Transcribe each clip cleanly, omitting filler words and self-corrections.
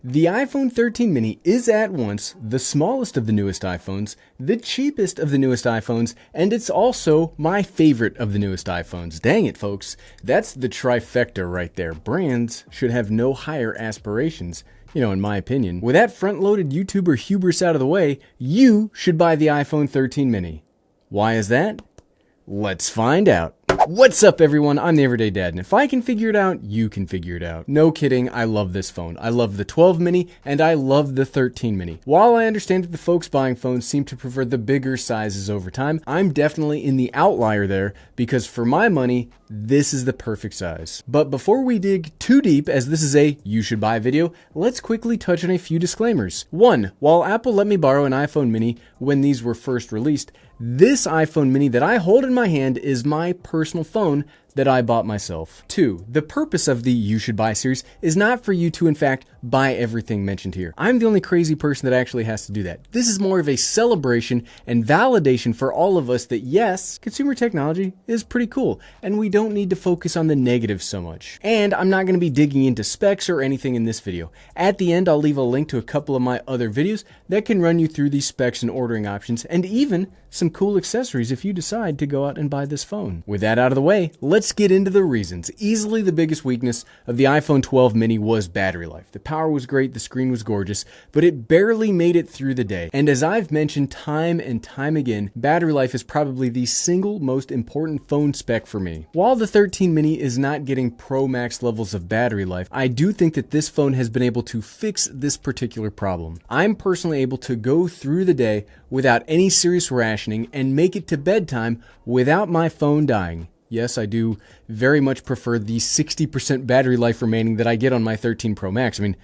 The iPhone 13 mini is at once the smallest of the newest iPhones, the cheapest of the newest iPhones, and it's also my favorite of the newest iPhones. Dang it, folks. That's the trifecta right there. Brands should have no higher aspirations, in my opinion. With that front-loaded YouTuber hubris out of the way, you should buy the iPhone 13 mini. Why is that? Let's find out. What's up, everyone? I'm the Everyday Dad, and if I can figure it out, you can figure it out. No kidding, I love this phone. I love the 12 mini, and I love the 13 mini. While I understand that the folks buying phones seem to prefer the bigger sizes over time, I'm definitely in the outlier there, because for my money, this is the perfect size. But before we dig too deep, as this is a you should buy video, let's quickly touch on a few disclaimers. 1. While Apple let me borrow an iPhone mini when these were first released, this iPhone mini that I hold in my hand is my personal phone that I bought myself. 2. The purpose of the You Should Buy series is not for you to, in fact, buy everything mentioned here. I'm the only crazy person that actually has to do that. This is more of a celebration and validation for all of us that, yes, consumer technology is pretty cool, and we don't need to focus on the negatives so much. And I'm not going to be digging into specs or anything in this video. At the end, I'll leave a link to a couple of my other videos that can run you through these specs and ordering options, and even some cool accessories if you decide to go out and buy this phone. With that out of the way, let's get into the reasons. Easily the biggest weakness of the iPhone 12 mini was battery life. The power was great, the screen was gorgeous, but it barely made it through the day. And as I've mentioned time and time again, battery life is probably the single most important phone spec for me. While the 13 mini is not getting Pro Max levels of battery life, I do think that this phone has been able to fix this particular problem. I'm personally able to go through the day without any serious rationing and make it to bedtime without my phone dying. Yes, I do very much prefer the 60% battery life remaining that I get on my 13 Pro Max. I mean,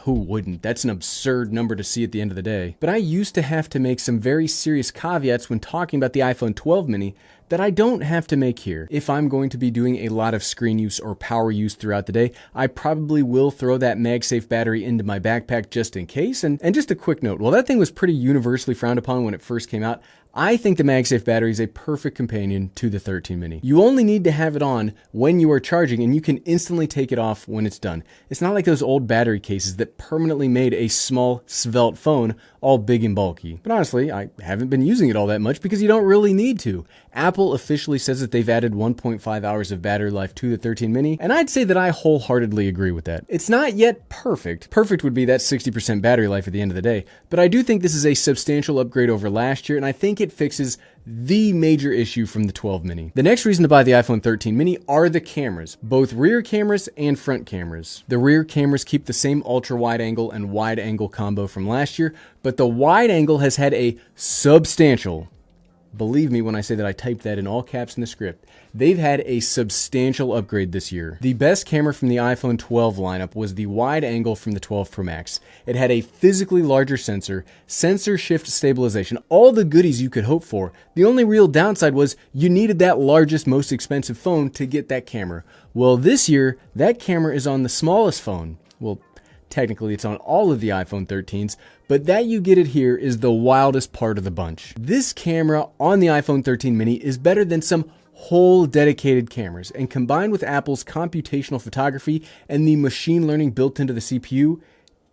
who wouldn't? That's an absurd number to see at the end of the day. But I used to have to make some very serious caveats when talking about the iPhone 12 mini that I don't have to make here. If I'm going to be doing a lot of screen use or power use throughout the day, I probably will throw that Magsafe battery into my backpack just in case. And just a quick note, while that thing was pretty universally frowned upon when it first came out, I think the Magsafe battery is a perfect companion to the 13 mini. You only need to have it on when you are charging, and you can instantly take it off when it's done. It's not like those old battery cases that permanently made a small, svelte phone all big and bulky. But honestly, I haven't been using it all that much because you don't really need to. Apple officially says that they've added 1.5 hours of battery life to the 13 mini, and I'd say that I wholeheartedly agree with that. It's not yet perfect. Perfect would be that 60% battery life at the end of the day, but I do think this is a substantial upgrade over last year, and I think it fixes the major issue from the 12 mini. The next reason to buy the iPhone 13 mini are the cameras, both rear cameras and front cameras. The rear cameras keep the same ultra wide angle and wide angle combo from last year, but the wide angle has had a substantial, believe me when I say that I typed that in all caps in the script, they've had a substantial upgrade this year. The best camera from the iPhone 12 lineup was the wide angle from the 12 Pro Max. It had a physically larger sensor shift stabilization, all the goodies you could hope for. The only real downside was you needed that largest, most expensive phone to get that camera. Well, this year, that camera is on the smallest phone. Well, technically, it's on all of the iPhone 13s, but that you get it here is the wildest part of the bunch. This camera on the iPhone 13 mini is better than some whole dedicated cameras, and combined with Apple's computational photography and the machine learning built into the CPU,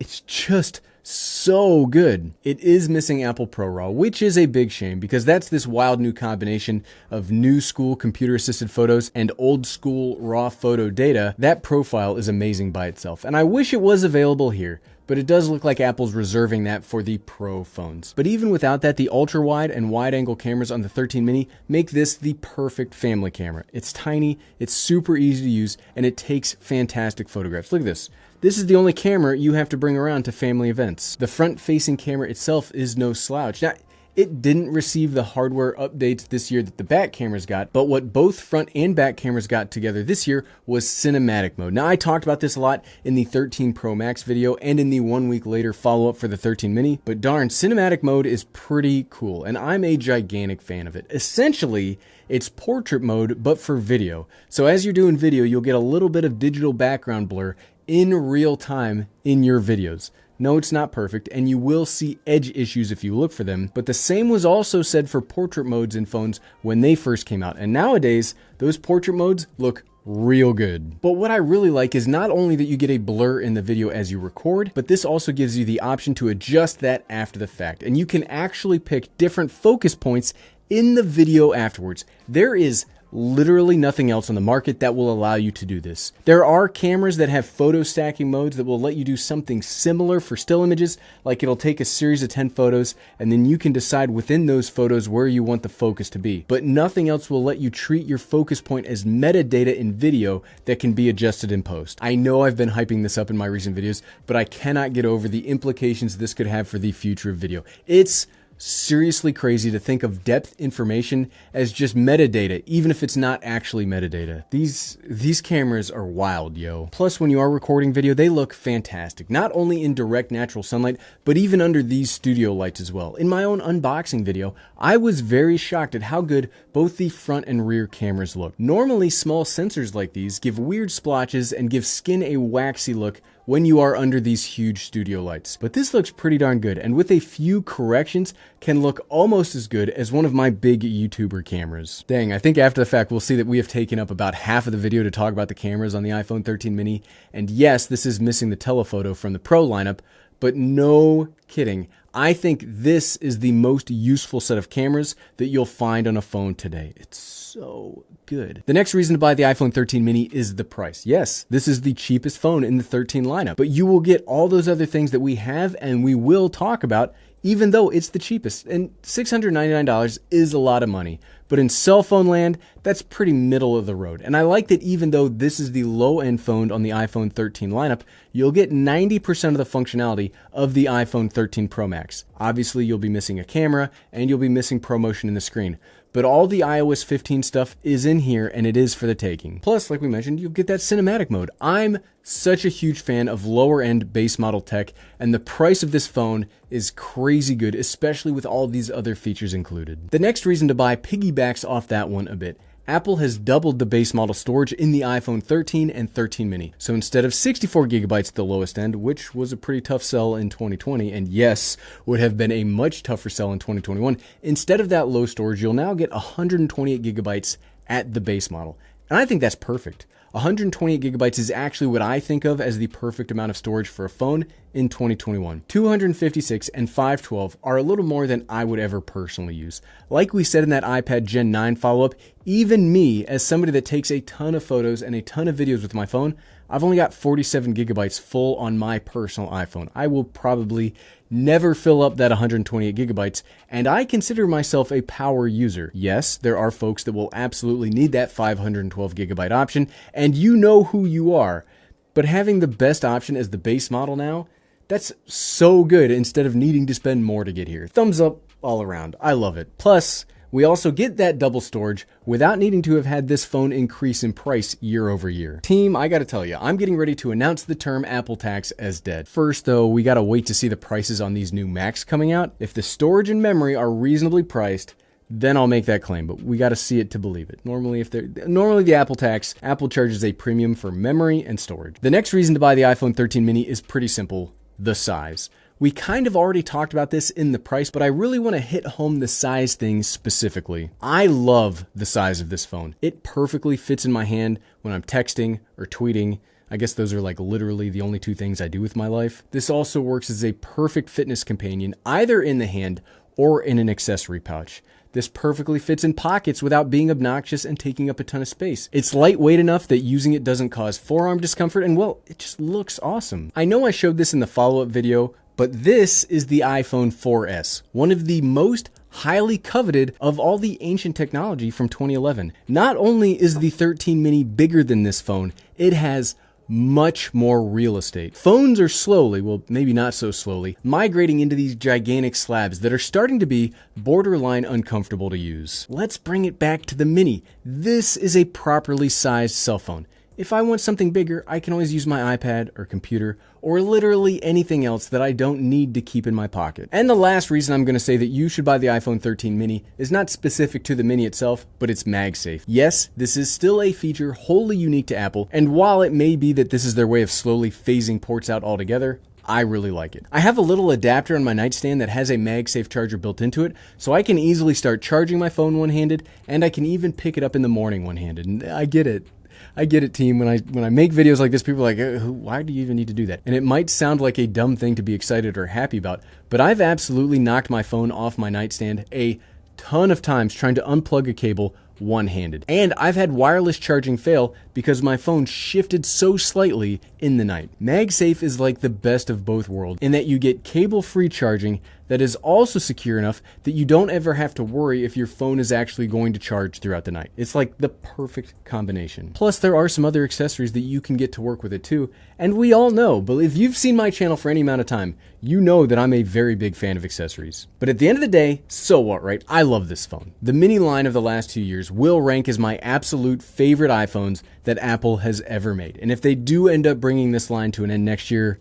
it's just so good. It is missing Apple ProRAW, which is a big shame because that's this wild new combination of new school computer assisted photos and old school raw photo data. That profile is amazing by itself, and I wish it was available here, but it does look like Apple's reserving that for the Pro phones. But even without that, the ultra wide and wide angle cameras on the 13 mini make this the perfect family camera. It's tiny, it's super easy to use, and it takes fantastic photographs. Look at this. This is the only camera you have to bring around to family events. The front-facing camera itself is no slouch. Now, it didn't receive the hardware updates this year that the back cameras got, but what both front and back cameras got together this year was cinematic mode. Now, I talked about this a lot in the 13 Pro Max video and in the 1 week later follow-up for the 13 mini, but darn, cinematic mode is pretty cool, and I'm a gigantic fan of it. Essentially, it's portrait mode, but for video. So as you're doing video, you'll get a little bit of digital background blur in real time in your videos. No, it's not perfect, and you will see edge issues if you look for them, but the same was also said for portrait modes in phones when they first came out, and nowadays, those portrait modes look real good. But what I really like is not only that you get a blur in the video as you record, but this also gives you the option to adjust that after the fact. And you can actually pick different focus points in the video afterwards. There is literally nothing else on the market that will allow you to do this. There are cameras that have photo stacking modes that will let you do something similar for still images, like it'll take a series of 10 photos and then you can decide within those photos where you want the focus to be. But nothing else will let you treat your focus point as metadata in video that can be adjusted in post. I know I've been hyping this up in my recent videos, but I cannot get over the implications this could have for the future of video. It's seriously crazy to think of depth information as just metadata, even if it's not actually metadata. These cameras are wild, yo. Plus, when you are recording video, they look fantastic. Not only in direct natural sunlight, but even under these studio lights as well. In my own unboxing video, I was very shocked at how good both the front and rear cameras look. Normally, small sensors like these give weird splotches and give skin a waxy look when you are under these huge studio lights. But this looks pretty darn good, and with a few corrections, can look almost as good as one of my big YouTuber cameras. Dang, I think after the fact, we'll see that we have taken up about half of the video to talk about the cameras on the iPhone 13 mini, and yes, this is missing the telephoto from the Pro lineup, but no kidding. I think this is the most useful set of cameras that you'll find on a phone today. It's so good. The next reason to buy the iPhone 13 mini is the price. Yes, this is the cheapest phone in the 13 lineup, but you will get all those other things that we have and we will talk about, even though it's the cheapest. And $699 is a lot of money. But in cell phone land, that's pretty middle of the road. And I like that even though this is the low-end phone on the iPhone 13 lineup, you'll get 90% of the functionality of the iPhone 13 Pro Max. Obviously, you'll be missing a camera and you'll be missing ProMotion in the screen. But all the iOS 15 stuff is in here and it is for the taking. Plus, like we mentioned, you'll get that cinematic mode. I'm such a huge fan of lower end base model tech, and the price of this phone is crazy good, especially with all these other features included. The next reason to buy piggybacks off that one a bit. Apple has doubled the base model storage in the iPhone 13 and 13 mini. So instead of 64 gigabytes at the lowest end, which was a pretty tough sell in 2020, and yes, would have been a much tougher sell in 2021, instead of that low storage, you'll now get 128 gigabytes at the base model. And I think that's perfect. 128 gigabytes is actually what I think of as the perfect amount of storage for a phone in 2021. 256 and 512 are a little more than I would ever personally use. Like we said in that iPad Gen 9 follow-up, even me, as somebody that takes a ton of photos and a ton of videos with my phone, I've only got 47 gigabytes full on my personal iPhone. I will probably never fill up that 128 gigabytes, and I consider myself a power user. Yes, there are folks that will absolutely need that 512 gigabyte option, and you know who you are. But having the best option as the base model now, that's so good instead of needing to spend more to get here. Thumbs up all around. I love it. Plus, we also get that double storage without needing to have had this phone increase in price year over year. Team, I gotta tell you, I'm getting ready to announce the term Apple tax as dead. First though, we gotta wait to see the prices on these new Macs coming out. If the storage and memory are reasonably priced, then I'll make that claim, but we gotta see it to believe it. Normally the Apple tax, Apple charges a premium for memory and storage. The next reason to buy the iPhone 13 mini is pretty simple, the size. We kind of already talked about this in the price, but I really want to hit home the size thing specifically. I love the size of this phone. It perfectly fits in my hand when I'm texting or tweeting. I guess those are like literally the only two things I do with my life. This also works as a perfect fitness companion, either in the hand or in an accessory pouch. This perfectly fits in pockets without being obnoxious and taking up a ton of space. It's lightweight enough that using it doesn't cause forearm discomfort, and well, it just looks awesome. I know I showed this in the follow-up video, but this is the iPhone 4S, one of the most highly coveted of all the ancient technology from 2011. Not only is the 13 mini bigger than this phone, it has much more real estate. Phones are slowly, well, maybe not so slowly, migrating into these gigantic slabs that are starting to be borderline uncomfortable to use. Let's bring it back to the mini. This is a properly sized cell phone. If I want something bigger, I can always use my iPad or computer or literally anything else that I don't need to keep in my pocket. And the last reason I'm going to say that you should buy the iPhone 13 mini is not specific to the mini itself, but it's Magsafe. Yes, this is still a feature wholly unique to Apple, and while it may be that this is their way of slowly phasing ports out altogether, I really like it. I have a little adapter on my nightstand that has a Magsafe charger built into it, so I can easily start charging my phone one-handed, and I can even pick it up in the morning one-handed, and I get it. I get it, team. When I make videos like this, people are like, why do you even need to do that? And it might sound like a dumb thing to be excited or happy about, but I've absolutely knocked my phone off my nightstand a ton of times trying to unplug a cable one-handed. And I've had wireless charging fail because my phone shifted so slightly in the night. Magsafe is like the best of both worlds in that you get cable-free charging that is also secure enough that you don't ever have to worry if your phone is actually going to charge throughout the night. It's like the perfect combination. Plus, there are some other accessories that you can get to work with it too, and we all know, but if you've seen my channel for any amount of time, you know that I'm a very big fan of accessories. But at the end of the day, so what, right? I love this phone. The mini line of the last 2 years will rank as my absolute favorite iPhones that Apple has ever made. And if they do end up bringing this line to an end next year,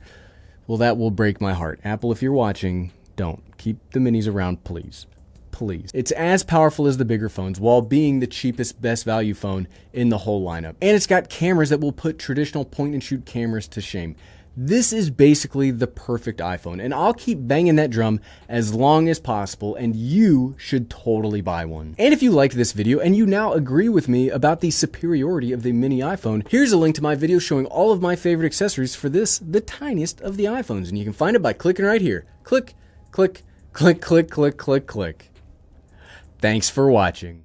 well, that will break my heart. Apple, if you're watching, don't. Keep the minis around, please. Please. It's as powerful as the bigger phones while being the cheapest, best value phone in the whole lineup. And it's got cameras that will put traditional point and shoot cameras to shame. This is basically the perfect iPhone, and I'll keep banging that drum as long as possible, and you should totally buy one. And if you liked this video and you now agree with me about the superiority of the mini iPhone, here's a link to my video showing all of my favorite accessories for this, the tiniest of the iPhones, and you can find it by clicking right here. Click, click, click, click, click, click, click. Thanks for watching.